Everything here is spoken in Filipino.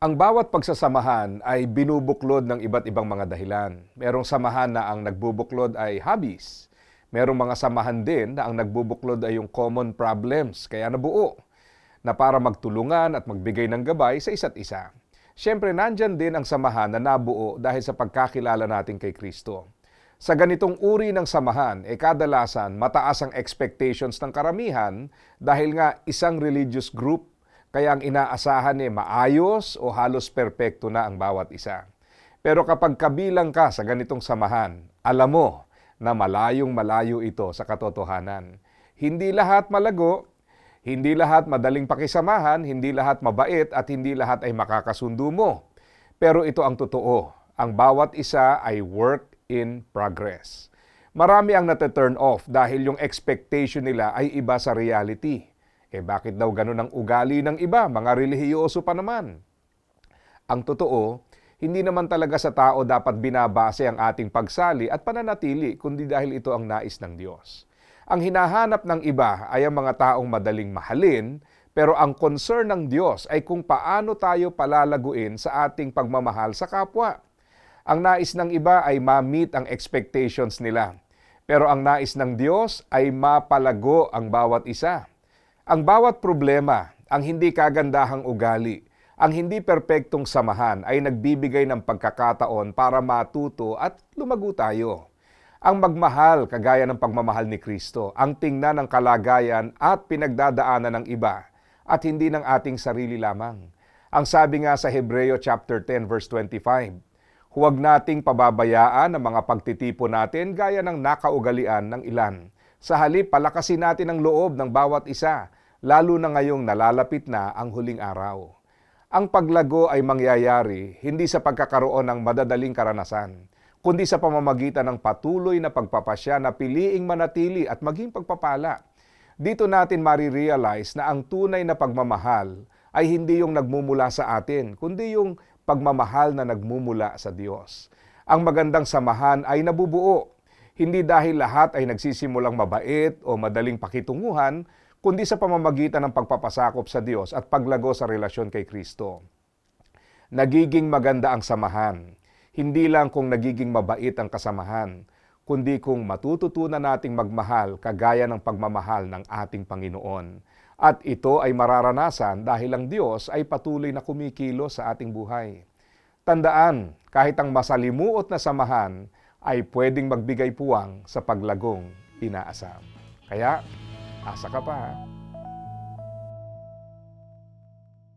Ang bawat pagsasamahan ay binubuklod ng iba't ibang mga dahilan. Merong samahan na ang nagbubuklod ay hobbies. Merong mga samahan din na ang nagbubuklod ay yung common problems, kaya nabuo, na para magtulungan at magbigay ng gabay sa isa't isa. Siyempre, nandyan din ang samahan na nabuo dahil sa pagkakilala natin kay Kristo. Sa ganitong uri ng samahan, kadalasan mataas ang expectations ng karamihan dahil nga isang religious group, kaya ang inaasahan maayos o halos perpekto na ang bawat isa. Pero kapag kabilang ka sa ganitong samahan, alam mo na malayong malayo ito sa katotohanan. Hindi lahat malago, hindi lahat madaling pakisamahan, hindi lahat mabait at hindi lahat ay makakasundo mo. Pero ito ang totoo, ang bawat isa ay work in progress. Marami ang nate-turn off dahil yung expectation nila ay iba sa reality. Bakit daw ganun ang ugali ng iba? Mga relihiyoso pa naman. Ang totoo, hindi naman talaga sa tao dapat binabase ang ating pagsali at pananatili, kundi dahil ito ang nais ng Diyos. Ang hinahanap ng iba ay ang mga taong madaling mahalin, pero ang concern ng Diyos ay kung paano tayo palalaguin sa ating pagmamahal sa kapwa. Ang nais ng iba ay ma-meet ang expectations nila, pero ang nais ng Diyos ay mapalago ang bawat isa. Ang bawat problema, ang hindi kagandahang ugali, ang hindi perpektong samahan ay nagbibigay ng pagkakataon para matuto at lumago tayo. Ang magmahal kagaya ng pagmamahal ni Kristo, ang tingnan ng kalagayan at pinagdadaanan ng iba at hindi ng ating sarili lamang. Ang sabi nga sa Hebreo chapter 10 verse 25, huwag nating pababayaan ang mga pagtitipon natin gaya ng nakaugalian ng ilan. Sa halip, palakasin natin ang loob ng bawat isa, lalo na ngayong nalalapit na ang huling araw. Ang paglago ay mangyayari hindi sa pagkakaroon ng madadaling karanasan, kundi sa pamamagitan ng patuloy na pagpapasya na piliing manatili at maging pagpapala. Dito natin marirealize na ang tunay na pagmamahal ay hindi yung nagmumula sa atin, kundi yung pagmamahal na nagmumula sa Diyos. Ang magandang samahan ay nabubuo, hindi dahil lahat ay nagsisimulang mabait o madaling pakitunguhan, kundi sa pamamagitan ng pagpapasakop sa Diyos at paglago sa relasyon kay Kristo. Nagiging maganda ang samahan, hindi lang kung nagiging mabait ang kasamahan, kundi kung matututunan nating magmahal kagaya ng pagmamahal ng ating Panginoon. At ito ay mararanasan dahil ang Diyos ay patuloy na kumikilos sa ating buhay. Tandaan, kahit ang masalimuot na samahan ay pwedeng magbigay puwang sa paglagong inaasam. Kaya, asa ka pa ha?